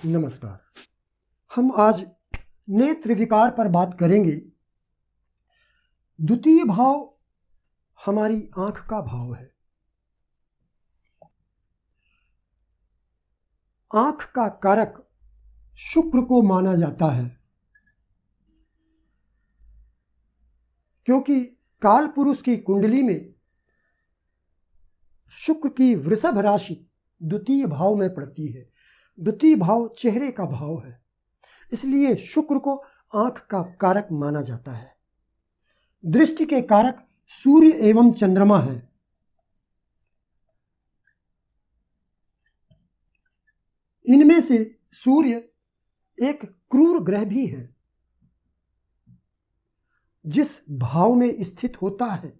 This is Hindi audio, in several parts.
नमस्कार। हम आज नेत्र विकार पर बात करेंगे। द्वितीय भाव हमारी आंख का भाव है। आंख का कारक शुक्र को माना जाता है, क्योंकि काल पुरुष की कुंडली में शुक्र की वृषभ राशि द्वितीय भाव में पड़ती है। द्वितीय भाव चेहरे का भाव है, इसलिए शुक्र को आंख का कारक माना जाता है। दृष्टि के कारक सूर्य एवं चंद्रमा है। इनमें से सूर्य एक क्रूर ग्रह भी है। जिस भाव में स्थित होता है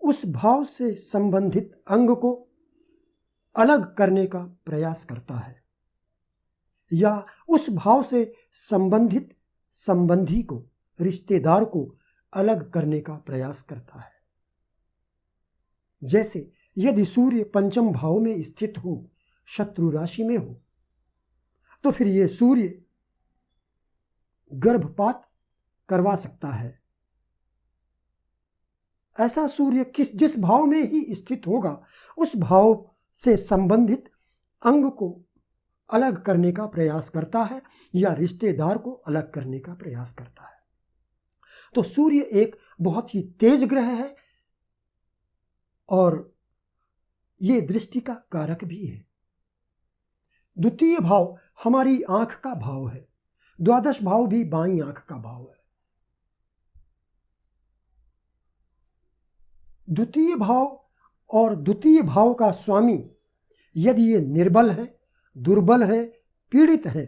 उस भाव से संबंधित अंग को अलग करने का प्रयास करता है, या उस भाव से संबंधित संबंधी को, रिश्तेदार को अलग करने का प्रयास करता है। जैसे यदि सूर्य पंचम भाव में स्थित हो, शत्रु राशि में हो, तो फिर ये सूर्य गर्भपात करवा सकता है। ऐसा सूर्य जिस भाव में ही स्थित होगा उस भाव से संबंधित अंग को अलग करने का प्रयास करता है, या रिश्तेदार को अलग करने का प्रयास करता है। तो सूर्य एक बहुत ही तेज ग्रह है और ये दृष्टि का कारक भी है। द्वितीय भाव हमारी आंख का भाव है। द्वादश भाव भी बाईं आंख का भाव है। द्वितीय भाव और द्वितीय भाव का स्वामी यदि ये निर्बल है, दुर्बल है, पीड़ित है,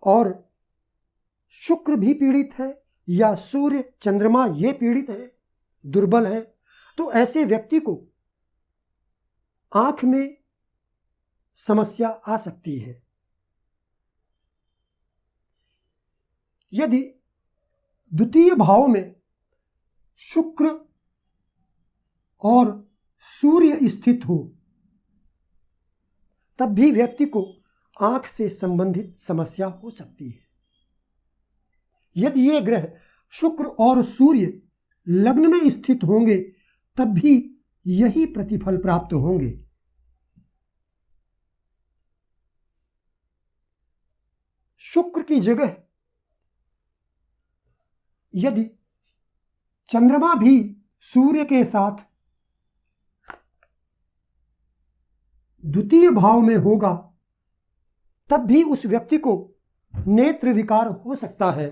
और शुक्र भी पीड़ित है, या सूर्य चंद्रमा ये पीड़ित है, दुर्बल है, तो ऐसे व्यक्ति को आंख में समस्या आ सकती है। यदि द्वितीय भाव में शुक्र और सूर्य स्थित हो तब भी व्यक्ति को आंख से संबंधित समस्या हो सकती है। यदि ये ग्रह शुक्र और सूर्य लग्न में स्थित होंगे तब भी यही प्रतिफल प्राप्त होंगे। शुक्र की जगह यदि चंद्रमा भी सूर्य के साथ द्वितीय भाव में होगा तब भी उस व्यक्ति को नेत्र विकार हो सकता है,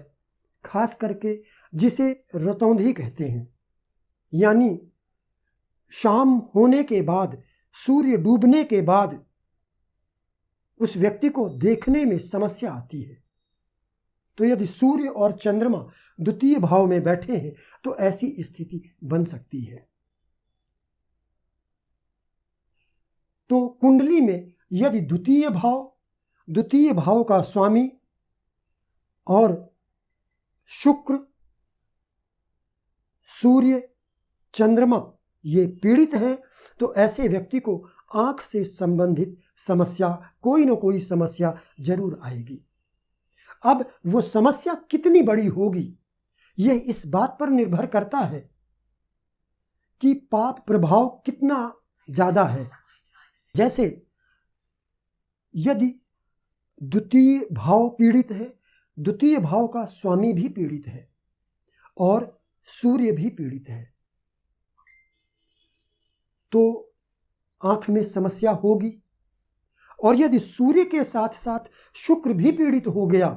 खास करके जिसे रतौंधी कहते हैं। यानी शाम होने के बाद, सूर्य डूबने के बाद उस व्यक्ति को देखने में समस्या आती है। तो यदि सूर्य और चंद्रमा द्वितीय भाव में बैठे हैं तो ऐसी स्थिति बन सकती है। तो कुंडली में यदि द्वितीय भाव का स्वामी और शुक्र, सूर्य, चंद्रमा ये पीड़ित हैं तो ऐसे व्यक्ति को आंख से संबंधित समस्या, कोई ना कोई समस्या जरूर आएगी। अब वो समस्या कितनी बड़ी होगी यह इस बात पर निर्भर करता है कि पाप प्रभाव कितना ज्यादा है। जैसे यदि द्वितीय भाव पीड़ित है, द्वितीय भाव का स्वामी भी पीड़ित है और सूर्य भी पीड़ित है, तो आंख में समस्या होगी। और यदि सूर्य के साथ साथ शुक्र भी पीड़ित हो गया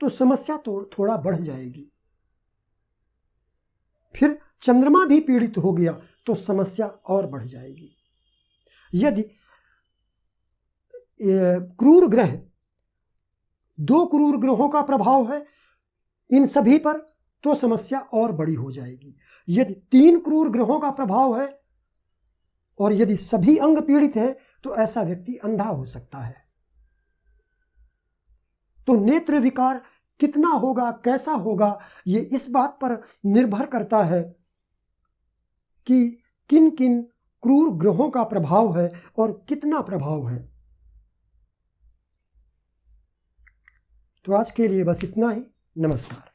तो समस्या तो थोड़ा बढ़ जाएगी। फिर चंद्रमा भी पीड़ित हो गया तो समस्या और बढ़ जाएगी। यदि क्रूर ग्रह, 2 क्रूर ग्रहों का प्रभाव है इन सभी पर तो समस्या और बड़ी हो जाएगी। यदि 3 क्रूर ग्रहों का प्रभाव है और यदि सभी अंग पीड़ित है तो ऐसा व्यक्ति अंधा हो सकता है। तो नेत्र विकार कितना होगा, कैसा होगा, ये इस बात पर निर्भर करता है कि किन किन क्रूर ग्रहों का प्रभाव है और कितना प्रभाव है। तो आज के लिए बस इतना ही। नमस्कार।